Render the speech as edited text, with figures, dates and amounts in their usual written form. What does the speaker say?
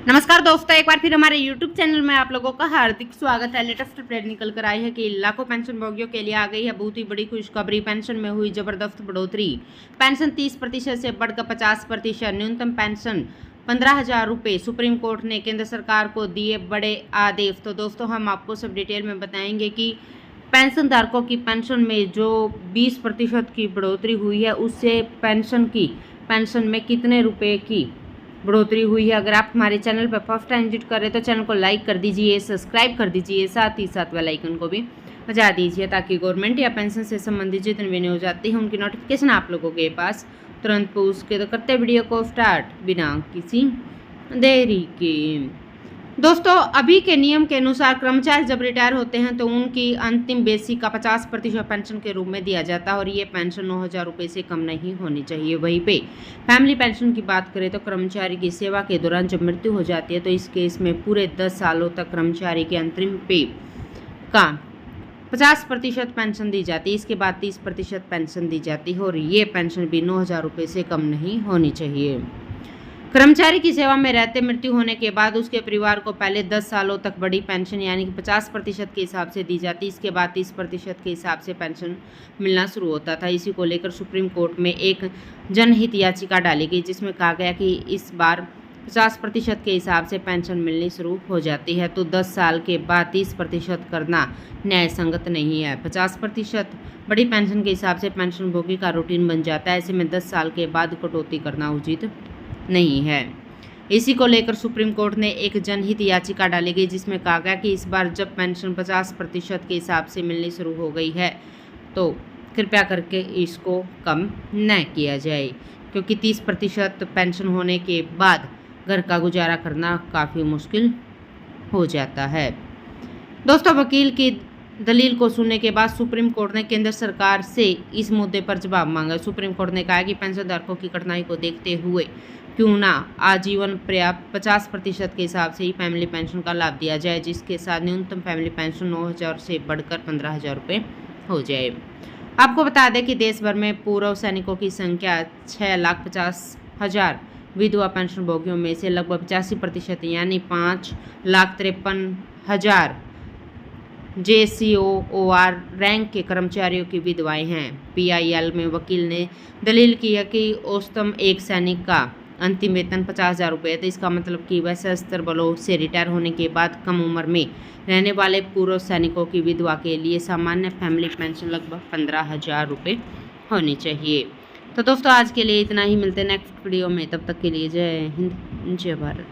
नमस्कार दोस्तों, एक बार फिर हमारे YouTube चैनल में आप लोगों का हार्दिक स्वागत है। लेटेस्ट अपडेट निकल कर आई है कि लाखों पेंशन भोगियों के लिए आ गई है बहुत ही बड़ी खुशखबरी। पेंशन में हुई जबरदस्त बढ़ोतरी। पेंशन 30% से बढ़कर 50%। न्यूनतम पेंशन 15,000 रुपये। सुप्रीम कोर्ट ने केंद्र सरकार को दिए बड़े आदेश। तो दोस्तों, हम आपको सब डिटेल में बताएंगे कि पेंशन धारकों की पेंशन में जो 20% की बढ़ोतरी हुई है, उससे पेंशन में कितने रुपए की बढ़ोतरी हुई है। अगर आप हमारे चैनल पर फर्स्ट टाइम विजिट कर रहे हैं तो चैनल को लाइक कर दीजिए, सब्सक्राइब कर दीजिए, साथ ही साथ बेल आइकन को भी बजा दीजिए ताकि गवर्नमेंट या पेंशन से संबंधित जितने भी न्यूज आती है उनकी नोटिफिकेशन आप लोगों के पास तुरंत पहुँच सके। तो करते वीडियो को स्टार्ट बिना किसी देरी के। दोस्तों, अभी के नियम के अनुसार कर्मचारी जब रिटायर होते हैं तो उनकी अंतिम बेसिक का 50% पेंशन के रूप में दिया जाता है और ये पेंशन 9,000 रुपये से कम नहीं होनी चाहिए। वहीं पे फैमिली पेंशन की बात करें तो कर्मचारी की सेवा के दौरान जब मृत्यु हो जाती है तो इस केस में पूरे 10 सालों तक कर्मचारी के अंतरिम पे का 50% पेंशन दी जाती है। इसके बाद 30% पेंशन दी जाती है और ये पेंशन भी 9,000 रुपये से कम नहीं होनी चाहिए। कर्मचारी की सेवा में रहते मृत्यु होने के बाद उसके परिवार को पहले 10 सालों तक बड़ी पेंशन यानी कि 50% के हिसाब से दी जाती। इसके बाद 30% के हिसाब से पेंशन मिलना शुरू होता था। इसी को लेकर सुप्रीम कोर्ट में एक जनहित याचिका डाली गई जिसमें कहा गया कि इस बार 50% के हिसाब से पेंशन मिलनी शुरू हो जाती है तो 10 साल के बाद 30% करना न्याय संगत नहीं है। 50% बड़ी पेंशन के हिसाब से पेंशन भोगी का रूटीन बन जाता है। ऐसे में 10 साल के बाद कटौती करना उचित नहीं है। इसी को लेकर सुप्रीम कोर्ट ने एक जनहित याचिका डाली गई जिसमें कहा गया कि इस बार जब पेंशन 50% के हिसाब से मिलनी शुरू हो गई है तो कृपया करके इसको कम न किया जाए, क्योंकि 30% पेंशन होने के बाद घर का गुजारा करना काफ़ी मुश्किल हो जाता है। दोस्तों, वकील की दलील को सुनने के बाद सुप्रीम कोर्ट ने केंद्र सरकार से इस मुद्दे पर जवाब मांगा। सुप्रीम कोर्ट ने कहा कि पेंशनधारकों की कठिनाई को देखते हुए क्यों ना आजीवन पर्याप्त 50% के हिसाब से ही फैमिली पेंशन का लाभ दिया जाए, जिसके साथ न्यूनतम फैमिली पेंशन 9,000 से बढ़कर 15,000 रुपये हो जाए। आपको बता दें कि देश भर में पूर्व सैनिकों की संख्या 6,50,000 विधवा पेंशन भोगियों में से लगभग 85% यानी 5,53,000 JCOR रैंक के कर्मचारियों की विधवाएं हैं। PIL में वकील ने दलील की है कि औसतन एक सैनिक का अंतिम वेतन 50,000 रुपये है। तो इसका मतलब कि वह सशस्त्र बलों से रिटायर होने के बाद कम उम्र में रहने वाले पूर्व सैनिकों की विधवा के लिए सामान्य फैमिली पेंशन लगभग 15,000 रुपये होनी चाहिए। तो दोस्तों, आज के लिए इतना ही। मिलते हैं नेक्स्ट वीडियो में, तब तक के लिए जय हिंद, जय भारत।